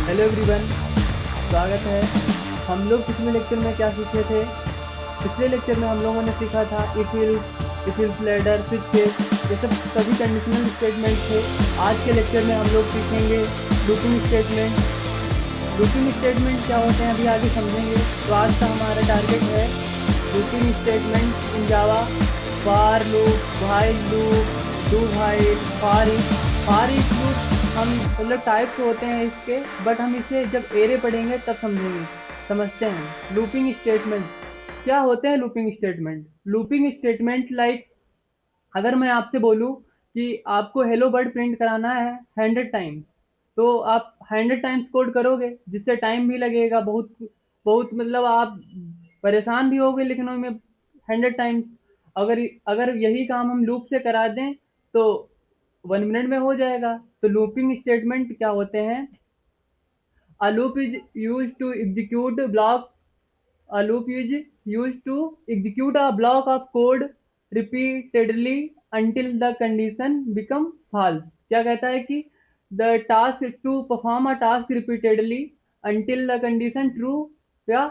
Hello everyone, स्वागत है। हम लोग पिछले लेक्चर में क्या सीखे थे? पिछले लेक्चर में हम लोगों ने सीखा था if ills ladder, switch case, ये सब सभी कंडीशनल स्टेटमेंट थे। आज के लेक्चर में हम लोग सीखेंगे लूपिंग स्टेटमेंट। लूपिंग स्टेटमेंट क्या होते हैं अभी आगे समझेंगे। तो आज का हमारा टारगेट है looping statement in Java, for loop, while loop, do while, for each loop. हम मतलब टाइप्स होते हैं इसके, बट हम इसे जब एरे पढ़ेंगे तब समझेंगे। समझते हैं लूपिंग स्टेटमेंट क्या होते हैं। लूपिंग स्टेटमेंट लाइक, अगर मैं आपसे बोलूं कि आपको हेलो वर्ड प्रिंट कराना है 100 टाइम्स, तो आप 100 टाइम्स कोड करोगे, जिससे टाइम भी लगेगा बहुत बहुत, मतलब आप परेशान भी होगे लिखने में 100 टाइम्स। अगर अगर यही काम हम लूप से करा दें तो 1 मिनट में हो जाएगा। तो लूपिंग स्टेटमेंट क्या होते हैं? A loop is used to execute block A loop is used to execute a block of code repeatedly until the condition become false। क्या कहता है कि the task to perform a task repeatedly until the condition true या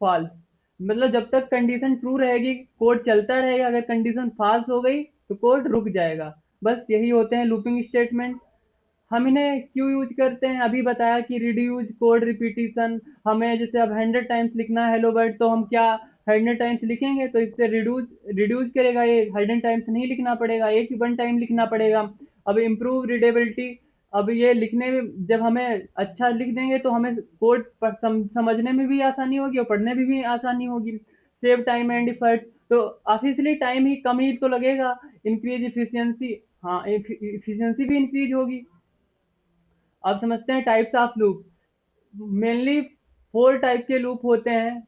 false। मतलब जब तक condition true रहेगी code चलता रहेगा, अगर कंडीशन फॉल्स हो गई तो कोड रुक जाएगा। बस यही होते हैं लूपिंग स्टेटमेंट। हम इन्हें क्यों यूज करते हैं अभी बताया कि रिड्यूस कोड रिपीटिशन। हमें जैसे अब 100 टाइम्स लिखना है हेलो वर्ड, तो हम क्या 100 टाइम्स लिखेंगे तो इससे रिड्यूस रिड्यूस करेगा, ये 100 टाइम्स नहीं लिखना पड़ेगा, एक ही 1 टाइम लिखना पड़ेगा। अब इम्प्रूव रीडेबिलिटी, अब ये लिखने में जब हमें अच्छा लिख देंगे तो हमें कोड समझने में भी आसानी होगी और पढ़ने में भी आसानी होगी। सेव टाइम एंड इफर्ट, तो ऑफिशियली टाइम ही कम ही तो लगेगा। इंक्रीज इफिशियंसी, हाँ इफिशियंसी भी इंक्रीज होगी। अब समझते हैं types of loop. Mainly 4 type के लूप होते हैं।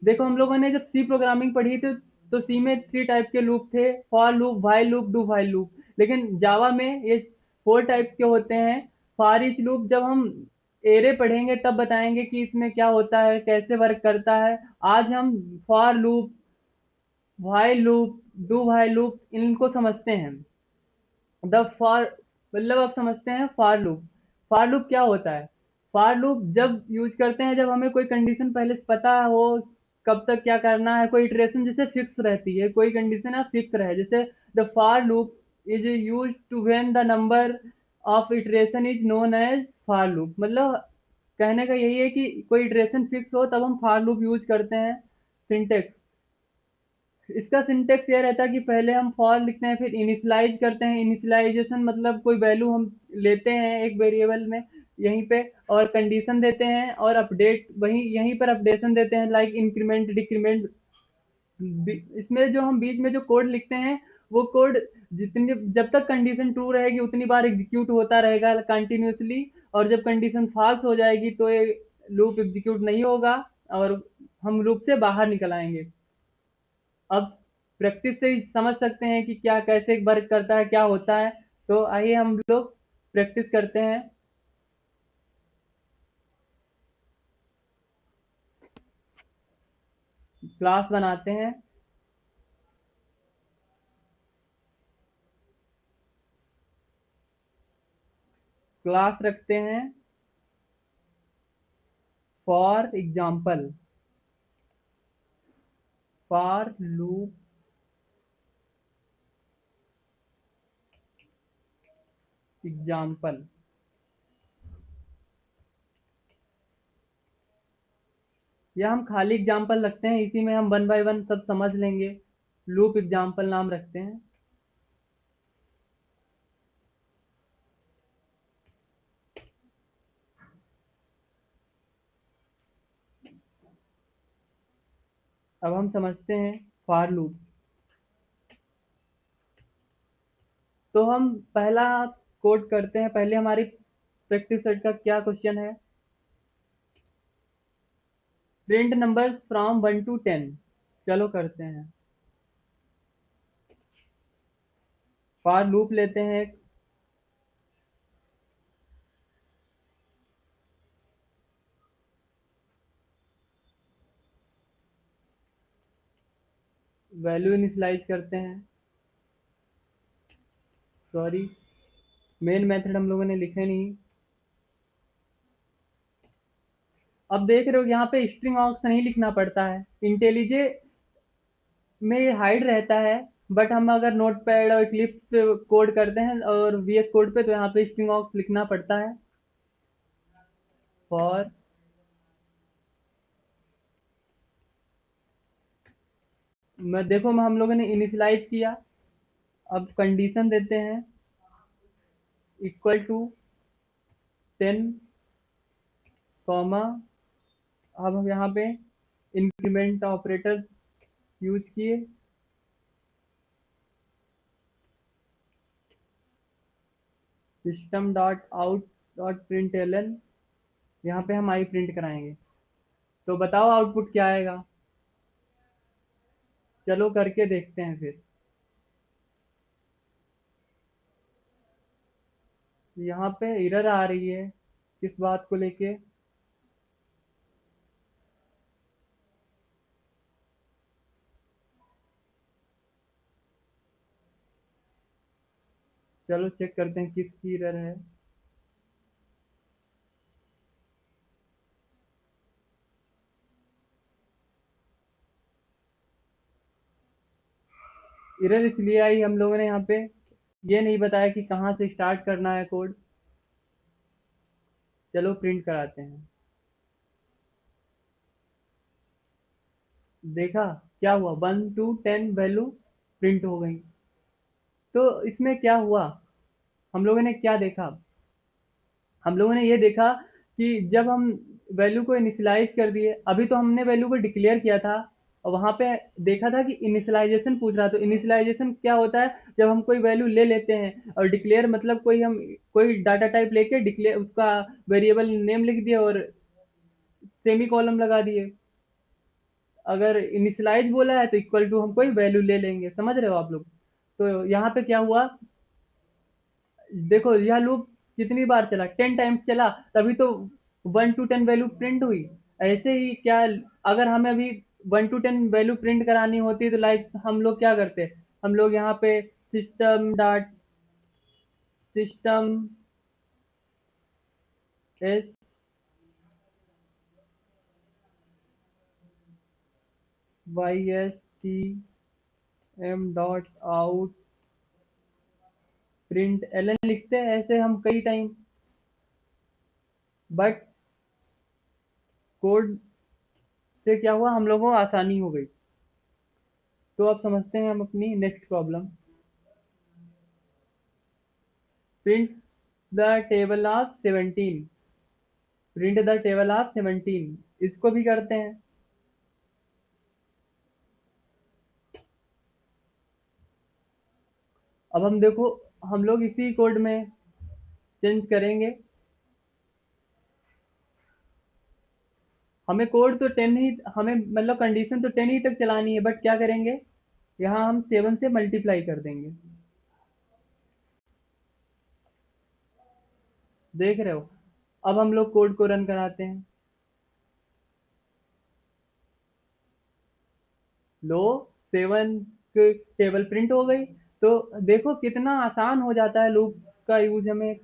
देखो हम लोगों ने जब सी प्रोग्रामिंग पढ़ी थी तो सी में 3 टाइप के लूप थे, for loop, while loop, do while loop. लेकिन जावा में ये 4 टाइप के होते हैं। फॉर ईच लूप जब हम एरे पढ़ेंगे तब बताएंगे कि इसमें क्या होता है, कैसे वर्क करता है। आज हम for loop, while loop, do while loop इनको समझते हैं। द फॉर, मतलब आप समझते हैं फॉर लूप। फॉर लूप क्या होता है? फॉर लूप जब यूज करते हैं जब हमें कोई कंडीशन पहले से पता हो कब तक क्या करना है, कोई इटरेशन जैसे फिक्स रहती है, कोई कंडीशन है फिक्स रहे, जैसे the for loop is use to when the number of iteration is known as for loop. मतलब कहने का यही है कि कोई इटरेशन फिक्स हो तब हम फॉर लूप यूज करते हैं। सिंटेक्स, इसका सिंटेक्स ये रहता है कि पहले हम फॉर लिखते हैं, फिर इनिशियलाइज करते हैं। इनिशियलाइजेशन मतलब कोई वैल्यू हम लेते हैं एक वेरिएबल में यहीं पे, और कंडीशन देते हैं, और अपडेट वहीं यहीं पर अपडेशन देते हैं, लाइक इंक्रीमेंट डिक्रीमेंट। इसमें जो हम बीच में जो कोड लिखते हैं वो कोड जितनी, जब तक कंडीशन ट्रू रहेगी उतनी बार एग्जीक्यूट होता रहेगा कंटिन्यूसली, और जब कंडीशन फॉल्स हो जाएगी तो ये लूप एग्जीक्यूट नहीं होगा और हम लूप से बाहर निकल आएंगे। अब प्रैक्टिस से ही समझ सकते हैं कि क्या कैसे वर्क करता है, क्या होता है। तो आइए हम लोग प्रैक्टिस करते हैं। क्लास बनाते हैं। क्लास रखते हैं for example, for loop example. या हम खाली एग्जाम्पल रखते हैं, इसी में हम 1 बाय 1 सब समझ लेंगे। लूप एग्जाम्पल नाम रखते हैं। अब हम समझते हैं फॉर लूप। तो हम पहला कोड करते हैं। पहले हमारी प्रैक्टिस सेट का क्या क्वेश्चन है? Print number from 1 to 10। चलो करते हैं। फॉर लूप लेते हैं, वैल्यू इनिशियलाइज करते हैं। सॉरी, मेन मेथड हम लोगों ने लिखे नहीं। अब देख रहे हो यहाँ पे स्ट्रिंग ऑक्स नहीं लिखना पड़ता है, इंटेलिजे में ये हाइड रहता है। बट हम अगर नोट पैड और इक्लिप्स पे कोड करते हैं और वीएस कोड पे, तो यहाँ पे स्ट्रिंग ऑक्स लिखना पड़ता है। फॉर मैं देखो मैं हम लोगों ने इनिशियलाइज किया, अब कंडीशन देते हैं इक्वल टू 10 कॉमा, अब हम यहाँ पे इंक्रीमेंट ऑपरेटर यूज किए, system dot out dot println, यहाँ पे हम आई प्रिंट कराएंगे। तो बताओ आउटपुट क्या आएगा? चलो करके देखते हैं फिर। यहाँ पे एरर आ रही है, किस बात को लेके? चलो चेक करते हैं किसकी एरर है। एरर इसलिए आई, हम लोगों ने यहाँ पे ये नहीं बताया कि कहाँ से स्टार्ट करना है कोड। चलो प्रिंट कराते हैं। देखा क्या हुआ? 1 to 10 वैल्यू प्रिंट हो गई। तो इसमें क्या हुआ? हम लोगों ने क्या देखा? हम लोगों ने ये देखा कि जब हम वैल्यू को इनिशियलाइज कर दिए, अभी तो हमने वैल्यू को डिक्लेयर किया था और वहां पे देखा था कि इनिशियलाइजेशन पूछ रहा। तो इनिशियलाइजेशन क्या होता है? जब हम कोई वैल्यू ले लेते हैं, और डिक्लेयर मतलब कोई डाटा टाइप लेके डिक्लेयर उसका वेरिएबल नेम लिख दिया और सेमी कॉलम लगा दिए। अगर इनिशियलाइज बोला है तो इक्वल टू हम कोई वैल्यू ले लेंगे, समझ रहे हो आप लोग? तो यहाँ पे क्या हुआ, देखो यह लूप कितनी बार चला, 10 टाइम्स चला, तभी तो 1 to 10 वैल्यू प्रिंट हुई। ऐसे ही क्या, अगर हमें अभी 1 to 10 वैल्यू प्रिंट करानी होती तो लाइक हम लोग क्या करते? हम लोग यहाँ पे system S Y S T M dot out print L N लिखते हैं, ऐसे हम कई टाइम। बट कोड से क्या हुआ, हम लोगों को आसानी हो गई। तो अब समझते हैं हम अपनी next problem. Print the table of 17, print the table of 17, इसको भी करते हैं। अब हम देखो, हम लोग इसी कोड में चेंज करेंगे। हमें कोड तो 10 ही, हमें मतलब कंडीशन तो 10 ही तक चलानी है, बट क्या करेंगे, यहाँ हम 7 से मल्टीप्लाई कर देंगे। देख रहे हो? अब हम लोग कोड को रन कराते हैं। लो, 7 टेबल प्रिंट हो गई। तो देखो कितना आसान हो जाता है लूप का यूज। हमें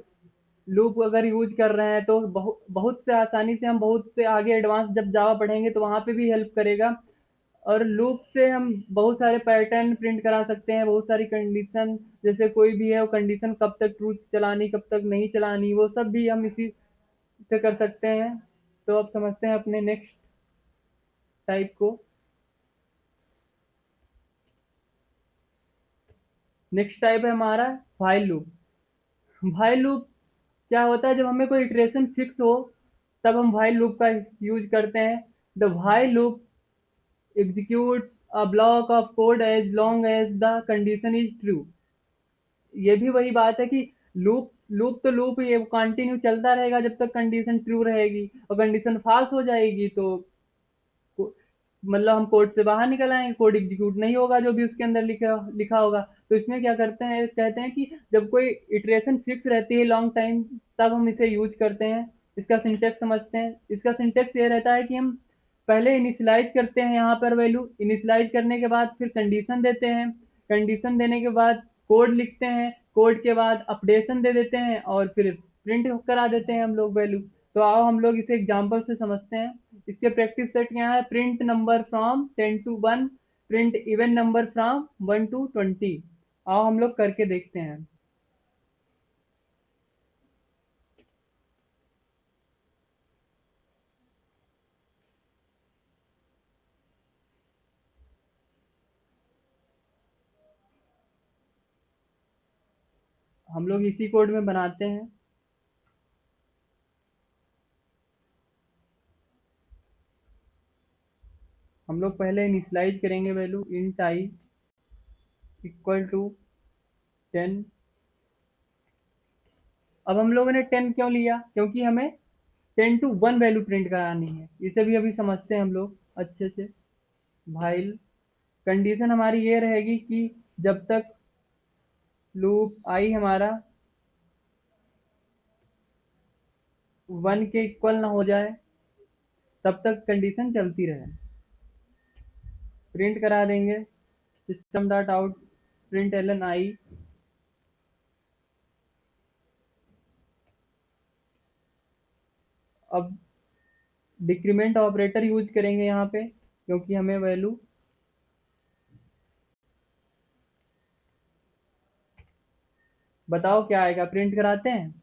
लूप अगर यूज कर रहे हैं तो बहुत बहुत से आसानी से हम बहुत से आगे एडवांस जब जावा पढ़ेंगे तो वहाँ पे भी हेल्प करेगा। और लूप से हम बहुत सारे पैटर्न प्रिंट करा सकते हैं, बहुत सारी कंडीशन, जैसे कोई भी है वो कंडीशन कब तक ट्रू चलानी कब तक नहीं चलानी, वो सब भी हम इसी से कर सकते हैं। तो अब समझते हैं अपने नेक्स्ट टाइप को। नेक्स्ट टाइप है हमारा व्हाइल लूप। व्हाइल लूप क्या होता है, जब हमें कोई इटरेशन फिक्स हो तब हम व्हाइल लूप का यूज करते हैं। The while loop executes a block of code as long as the condition is true। ये भी वही बात है कि लूप लूप तो लूप ये कंटिन्यू चलता रहेगा जब तक कंडीशन ट्रू रहेगी, और कंडीशन फॉल्स हो जाएगी तो मतलब हम कोड से बाहर निकल आएंगे, कोड एग्जीक्यूट नहीं होगा जो भी उसके अंदर लिखा लिखा होगा। तो इसमें क्या करते हैं, कहते हैं कि जब कोई इटरेशन फिक्स रहती है लॉन्ग टाइम, तब हम इसे यूज करते हैं। इसका सिंटेक्स समझते हैं। इसका सिंटेक्स ये रहता है कि हम पहले इनिशियलाइज करते हैं यहाँ पर वैल्यू, इनिशियलाइज करने के बाद फिर कंडीशन देते हैं, कंडीशन देने के बाद कोड लिखते हैं, कोड के बाद अपडेशन दे देते हैं और फिर प्रिंट करा देते हैं हम लोग वैल्यू। तो आओ हम लोग इसे एग्जाम्पल से समझते हैं। इसके प्रैक्टिस सेट क्या है? Print number from 10 to 1, print even number from 1 to 20। आओ हम लोग करके देखते हैं। हम लोग इसी कोड में बनाते हैं। हम लोग पहले इनिशियलाइज करेंगे value int I equal to 10। अब हम लोगों ने 10 क्यों लिया? क्योंकि हमें 10 to 1 वैल्यू प्रिंट करानी है। इसे भी अभी समझते हैं हम लोग अच्छे से। भाई कंडीशन हमारी ये रहेगी कि जब तक लूप आई हमारा 1 के इक्वल ना हो जाए तब तक कंडीशन चलती रहे। प्रिंट करा देंगे system dot out print L N I. अब डिक्रीमेंट ऑपरेटर यूज करेंगे यहाँ पे, क्योंकि हमें वैल्यू बताओ क्या आएगा। प्रिंट कराते हैं।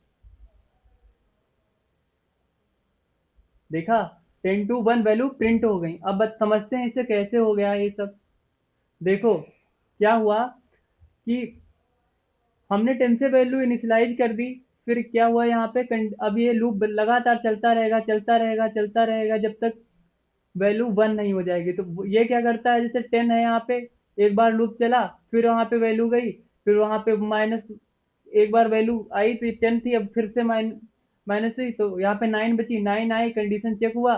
देखा 10 to 1 वैल्यू प्रिंट हो गई। अब समझते हैं इसे कैसे हो गया ये सब। देखो क्या हुआ कि हमने 10 से वैल्यू इनिशियलाइज कर दी। फिर क्या हुआ यहाँ पे अब ये लूप लगातार चलता रहेगा चलता रहेगा चलता रहेगा जब तक वैल्यू 1 नहीं हो जाएगी। तो ये क्या करता है, जैसे 10 है यहाँ पे, एक बार लूप चला, फिर वहाँ पे वैल्यू गई, फिर वहाँ पे माइनस, एक बार वैल्यू आई तो ये 10 थी, अब फिर से माइनस हुई तो यहाँ पे 9 बची, 9 आई, कंडीशन चेक हुआ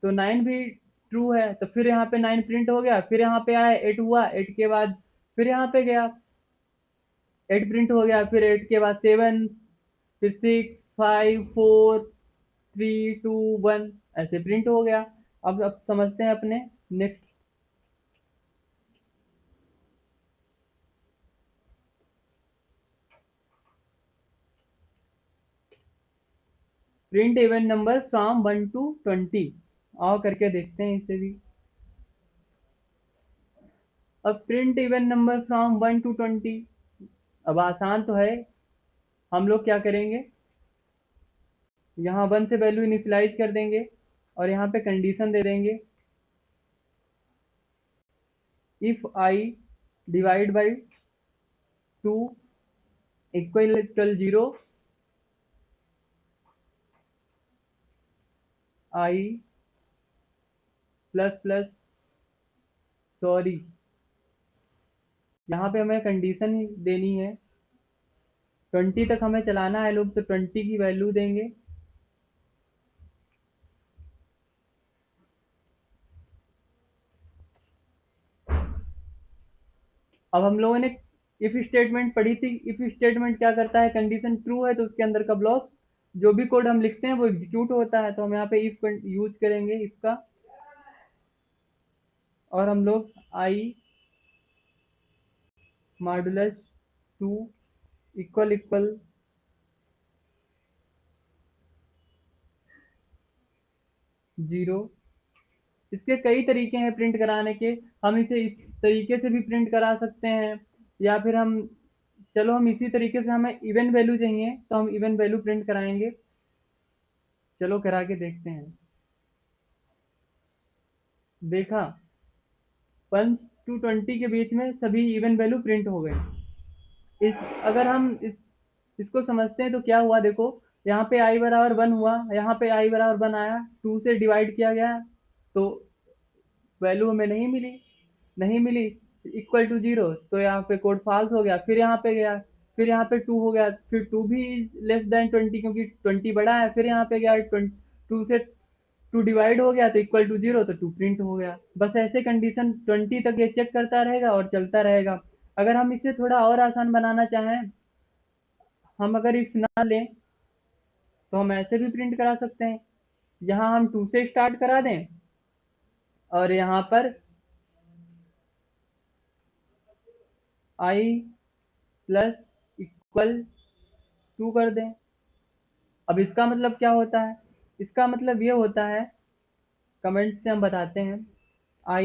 तो 9 भी ट्रू है, तो फिर यहाँ पे 9 प्रिंट हो गया। फिर यहाँ पे आया 8 हुआ, 8 के बाद फिर यहाँ पे गया 8 प्रिंट हो गया, फिर 8 के बाद 7, फिर 6, 5, 4, 3, 2, 1 ऐसे प्रिंट हो गया। अब समझते हैं अपने next. Print even number from 1 to 20। आओ करके देखते हैं इसे भी। अब print even number from 1 to 20, अब आसान तो है। हम लोग क्या करेंगे, यहाँ 1 से वैल्यू इनिशियलाइज कर देंगे और यहाँ पे कंडीशन दे देंगे if I divide by 2 equal 0, I plus plus sorry. यहाँ पे हमें कंडीशन ही देनी है, 20 तक हमें चलाना है लूप, तो 20 की वैल्यू देंगे। अब हम लोगों ने इफ स्टेटमेंट पढ़ी थी। इफ स्टेटमेंट क्या करता है, कंडीशन ट्रू है तो उसके अंदर का ब्लॉक जो भी कोड हम लिखते हैं वो एग्जीक्यूट होता है। तो हम यहाँ पे इफ यूज करेंगे इफ का, और हम लोग आई मॉडुलस 2 इक्वल इक्वल 0। इसके कई तरीके हैं प्रिंट कराने के। हम इसे इस तरीके से भी प्रिंट करा सकते हैं, या फिर हम, चलो हम इसी तरीके से, हमें इवन वैल्यू चाहिए तो हम इवन वैल्यू प्रिंट कराएंगे। चलो करा के देखते हैं। देखा 1 to 20 के बीच में सभी इवन वैल्यू प्रिंट हो गए। इस अगर हम इसको समझते हैं तो क्या हुआ, देखो यहाँ पे आई बराबर 1 हुआ, यहाँ पे आई बराबर 1 आया, 2 से डिवाइड किया गया तो वैल्यू हमें नहीं मिली इक्वल टू 0, तो यहाँ पे कोड फॉल्स हो गया। फिर यहाँ पे गया, फिर यहाँ पे 2 हो गया, फिर 2 भी लेस देन 20 क्योंकि 20 बड़ा है। फिर यहाँ पे गया 2 से 2 डिवाइड हो गया तो इक्वल टू 0, तो 2 प्रिंट हो गया। बस ऐसे कंडीशन 20 तक ये चेक करता रहेगा और चलता रहेगा। अगर हम इसे थोड़ा और आसान बनाना चाहें, हम अगर इफ ना लें तो हम ऐसे भी प्रिंट करा सकते हैं। यहाँ हम 2 से स्टार्ट करा दें और यहाँ पर आई प्लस इक्वल 2 कर दें। अब इसका मतलब क्या होता है, इसका मतलब ये होता है, कमेंट से हम बताते हैं, i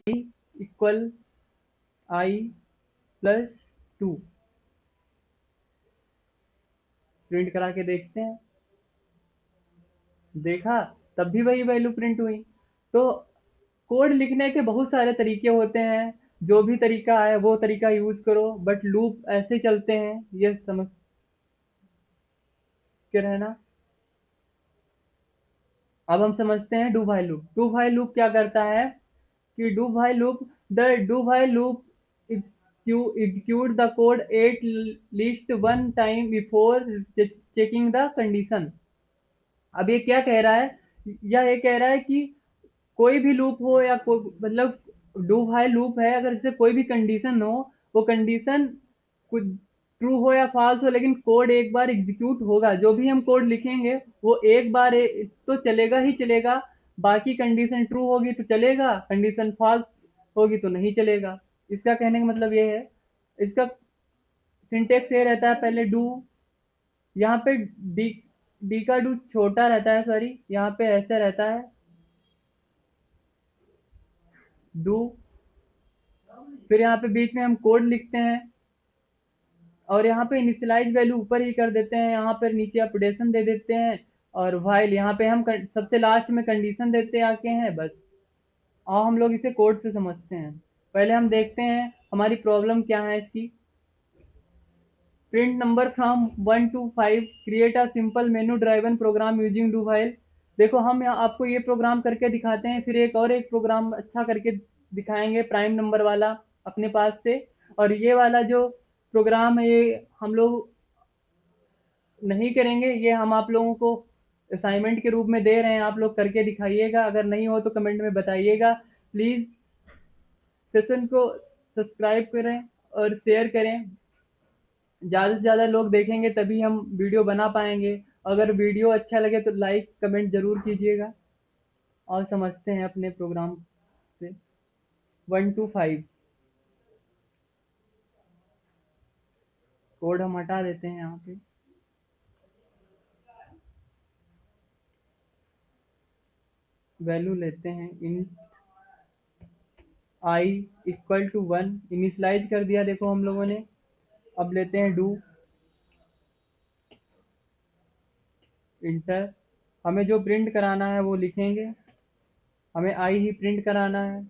equal i plus 2। Print करा के देखते हैं। देखा, तब भी वही वैल्यू प्रिंट हुई। तो कोड लिखने के बहुत सारे तरीके होते हैं, जो भी तरीका है वो तरीका यूज करो, बट लूप ऐसे चलते हैं, ये समझ के रहना। अब हम समझते हैं do while loop. Do while loop क्या करता है कि do while loop execute the code at least one time before checking the condition। अब ये क्या कह रहा है, या ये कह रहा है कि कोई भी लूप हो या मतलब डू व्हाइल लूप है, अगर इससे कोई भी कंडीशन हो, वो कंडीशन कुछ ट्रू हो या फॉल्स हो, लेकिन कोड एक बार एग्जीक्यूट होगा। जो भी हम कोड लिखेंगे वो एक बार तो चलेगा ही चलेगा। बाकी कंडीशन ट्रू होगी तो चलेगा, कंडीशन फॉल्स होगी तो नहीं चलेगा। इसका कहने का मतलब ये है। इसका सिंटेक्स ये रहता है, पहले डू, यहाँ पे डी डी का डू छोटा रहता है, सॉरी, यहाँ पे ऐसा रहता है डू, फिर यहाँ पे बीच में हम कोड लिखते हैं, और यहाँ पे इनिशियलाइज वैल्यू ऊपर ही कर देते हैं, यहाँ पर नीचे अपडेशन दे देते हैं, और व्हाइल यहाँ पे हम सबसे लास्ट में कंडीशन देते आके हैं, बस। और हम लोग इसे कोड से समझते हैं। पहले हम देखते हैं हमारी प्रॉब्लम क्या है इसकी। Print number from 1 to 5, create a simple menu driven program using do while. देखो, हम आपको ये प्रोग्राम करके दिखाते हैं, फिर एक प्रोग्राम अच्छा करके दिखाएंगे प्राइम नंबर वाला अपने पास से। और ये वाला जो प्रोग्राम है, ये हम लोग नहीं करेंगे, ये हम आप लोगों को असाइनमेंट के रूप में दे रहे हैं, आप लोग करके दिखाइएगा। अगर नहीं हो तो कमेंट में बताइएगा। प्लीज़ सेशन को सब्सक्राइब करें और शेयर करें। ज़्यादा से ज़्यादा लोग देखेंगे तभी हम वीडियो बना पाएंगे। अगर वीडियो अच्छा लगे तो लाइक कमेंट ज़रूर कीजिएगा। और समझते हैं अपने प्रोग्राम से। 1 to 5 कोड हम हटा देते हैं यहाँ पे। वैल्यू लेते हैं int i equal to 1, initialize कर दिया देखो हम लोगों ने। अब लेते हैं डू इंटर, हमें जो प्रिंट कराना है वो लिखेंगे, हमें आई ही प्रिंट कराना है।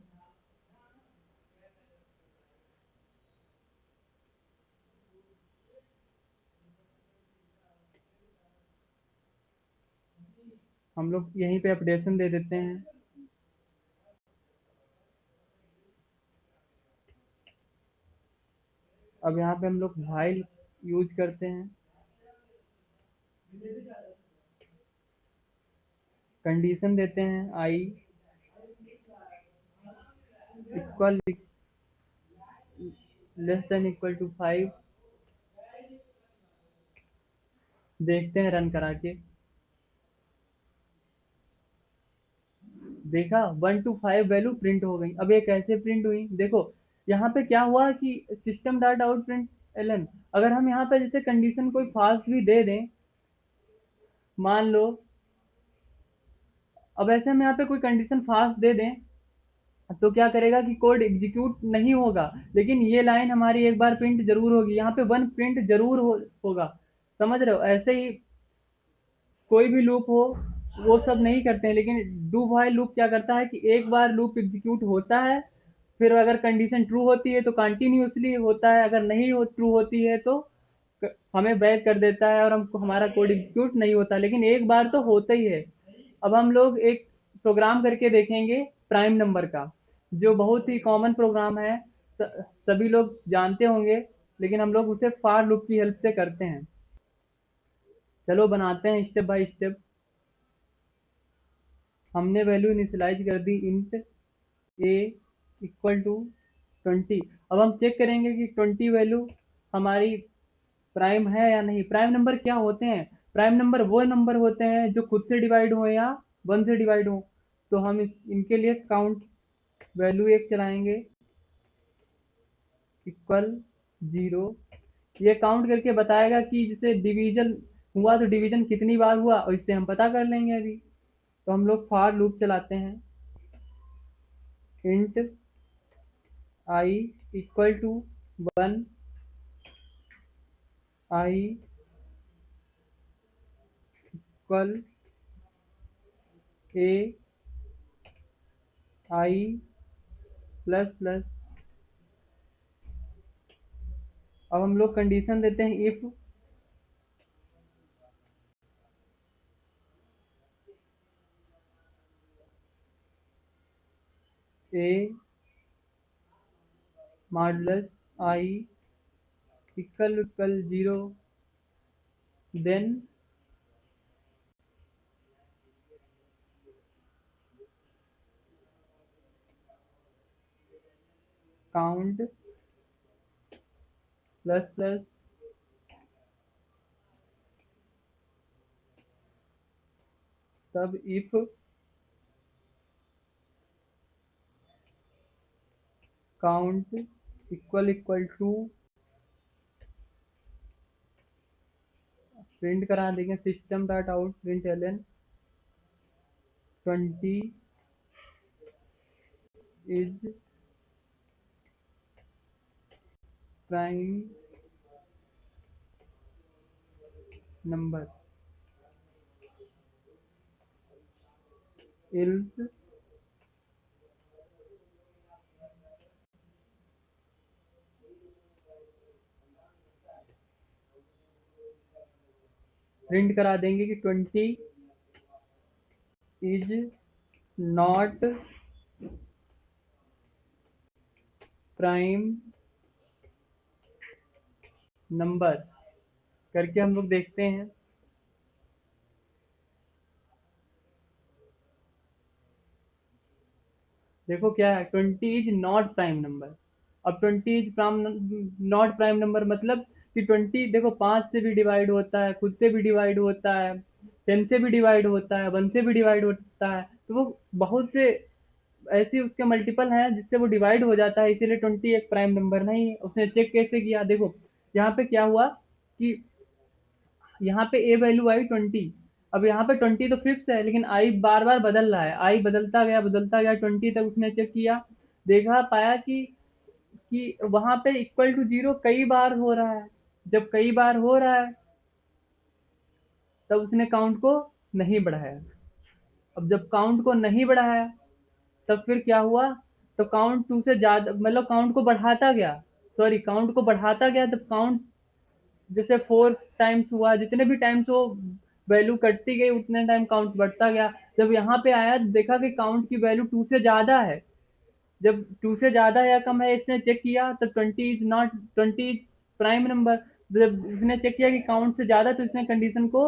हम लोग यहीं पे अपडेशन दे देते हैं। अब यहाँ पे हम लोग व्हाइल यूज करते हैं, कंडीशन देते हैं I equal less than equal to 5। देखते हैं रन करा के। देखा, 1 to 5 वैल्यू प्रिंट हो गई। अब ये कैसे प्रिंट हुई, देखो यहाँ पे क्या हुआ कि system dot out print Elon, अगर हम यहाँ पे जैसे कंडीशन कोई फाल्स भी दे दें, मान लो, अब ऐसे हम यहाँ पे कोई कंडीशन फाल्स दे दें तो क्या करेगा कि कोड एग्जीक्यूट नहीं होगा, लेकिन ये लाइन हमारी एक बार प्रिंट जरूर होगी। यहाँ पे 1 प्रिंट जरूर होगा। समझ रहे हो, ऐसे ही कोई भी लूप हो वो सब नहीं करते हैं, लेकिन डू व्हाइल लूप क्या करता है कि एक बार लूप एग्जीक्यूट होता है, फिर अगर कंडीशन ट्रू होती है तो कंटिन्यूसली होता है, अगर नहीं हो ट्रू होती है तो हमें बैक कर देता है और हमको हमारा कोड एग्जीक्यूट नहीं होता, लेकिन एक बार तो होता ही है। अब हम लोग एक प्रोग्राम करके देखेंगे प्राइम नंबर का, जो बहुत ही कॉमन प्रोग्राम है, सभी लोग जानते होंगे, लेकिन हम लोग उसे फॉर लूप की हेल्प से करते हैं। चलो बनाते हैं स्टेप बाय स्टेप। हमने वैल्यू इनिशियलाइज कर दी इंट ए इक्वल टू 20। अब हम चेक करेंगे कि 20 वैल्यू हमारी प्राइम है या नहीं। प्राइम नंबर क्या होते हैं, प्राइम नंबर वो नंबर होते हैं जो खुद से डिवाइड हो या 1 से डिवाइड हो। तो हम इनके लिए काउंट वैल्यू 1 चलाएंगे इक्वल 0। ये काउंट करके बताएगा कि जैसे डिवीजन हुआ तो डिवीजन कितनी बार हुआ, और इससे हम पता कर लेंगे अभी। तो हम लोग फॉर लूप चलाते हैं, int i equal to 1, i equal a, i plus plus. अब हम लोग कंडीशन देते हैं if a modulus i equal 0, then count plus plus तब if count equal to print करा देंगे system dot out print Elon 20 is prime number else print करा देंगे कि 20 इज नॉट प्राइम नंबर करके हम लोग देखते हैं। देखो क्या है, 20 इज नॉट प्राइम नंबर। अब 20 इज नॉट प्राइम नंबर मतलब कि 20 देखो 5 से भी डिवाइड होता है, खुद से भी डिवाइड होता है, 10 से भी डिवाइड होता है, 1 से भी डिवाइड होता है, तो वो बहुत से ऐसे उसके मल्टीपल हैं जिससे वो डिवाइड हो जाता है, इसीलिए 20 एक प्राइम नंबर नहीं है। उसने चेक कैसे किया, देखो यहाँ पे क्या हुआ कि यहाँ पे ए वैल्यू आई 20। अब यहाँ पे 20 तो फिक्स है, लेकिन आई बार बार बदल रहा है, आई बदलता गया 20 तक उसने चेक किया, देखा पाया कि वहां पे इक्वल टू 0 कई बार हो रहा है। जब कई बार हो रहा है तब उसने काउंट को नहीं बढ़ाया। अब जब काउंट को नहीं बढ़ाया तब फिर क्या हुआ, तो काउंट 2 से ज्यादा मतलब काउंट को बढ़ाता गया, सॉरी काउंट को बढ़ाता गया, तब काउंट जैसे 4 टाइम्स हुआ, जितने भी टाइम्स वो वैल्यू कटती गई उतने टाइम काउंट बढ़ता गया। जब यहाँ पे आया देखा कि काउंट की वैल्यू 2 से ज़्यादा है, जब 2 से ज़्यादा या कम है इसने चेक किया, तब 20 इज नॉट 20 प्राइम नंबर। जब उसने चेक किया कि काउंट से ज़्यादा, तो इसने कंडीशन को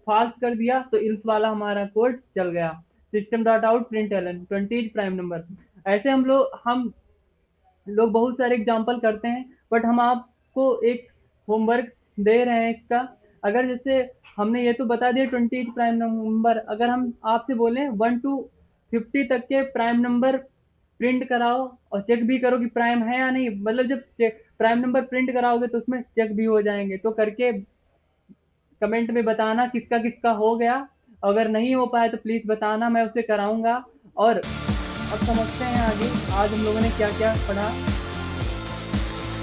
फॉल्स कर दिया, तो इल्स वाला हमारा कोड चल गया, system dot out print Elon 20 is prime number. ऐसे हम लोग बहुत सारे एग्जाम्पल करते हैं, बट हम आपको एक होमवर्क दे रहे हैं इसका। अगर जैसे हमने ये तो बता दिया 20 प्राइम नंबर, अगर हम आपसे बोलें 1 to 50 तक के प्राइम नंबर प्रिंट कराओ और चेक भी करो कि प्राइम है या नहीं, मतलब जब प्राइम नंबर प्रिंट कराओगे तो उसमें चेक भी हो जाएंगे, तो करके कमेंट में बताना किसका किसका हो गया। अगर नहीं हो पाया तो प्लीज़ बताना, मैं उसे कराऊंगा। और अब समझते हैं आगे आज हम लोगों ने क्या क्या पढ़ा।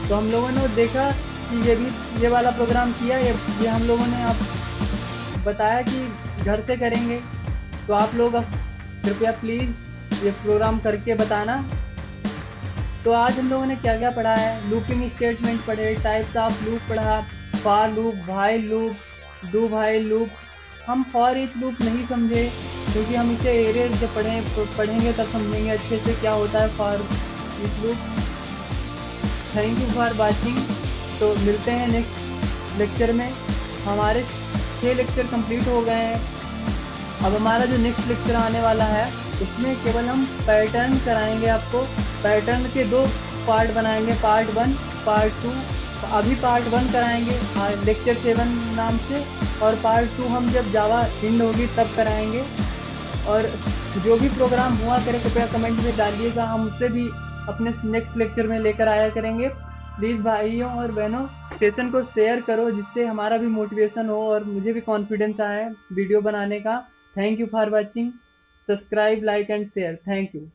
तो हम लोगों ने देखा कि ये वाला प्रोग्राम किया, ये हम लोगों ने आप बताया कि घर से करेंगे, तो आप लोग कृपया प्लीज़ ये प्रोग्राम करके बताना। तो आज हम लोगों ने क्या क्या पढ़ा है, लूपिंग स्टेटमेंट पढ़े, टाइप्स ऑफ लूप पढ़ा, for loop, while loop, do while loop. हम फॉर ईच लूप नहीं समझे क्योंकि हम इसे एरिया जब पढ़ेंगे तब समझेंगे अच्छे से क्या होता है for each loop. Thank you for watching. तो मिलते हैं नेक्स्ट लेक्चर में। हमारे 6 लेक्चर कंप्लीट हो गए हैं। अब हमारा जो नेक्स्ट लेक्चर आने वाला है उसमें केवल हम पैटर्न कराएंगे आपको। पैटर्न के 2 पार्ट बनाएंगे, पार्ट 1 पार्ट 2। अभी पार्ट 1 कराएंगे लेक्चर 7 नाम से, और पार्ट 2 हम जब जावा एंड होगी तब कराएंगे। और जो भी प्रोग्राम हुआ करे कृपया कमेंट में डालिएगा, हम उससे भी अपने नेक्स्ट लेक्चर में लेकर आया करेंगे। प्लीज़ भाइयों और बहनों सेशन को शेयर करो जिससे हमारा भी मोटिवेशन हो और मुझे भी कॉन्फिडेंस आए वीडियो बनाने का। Thank you for watching. Subscribe, like and share. Thank you.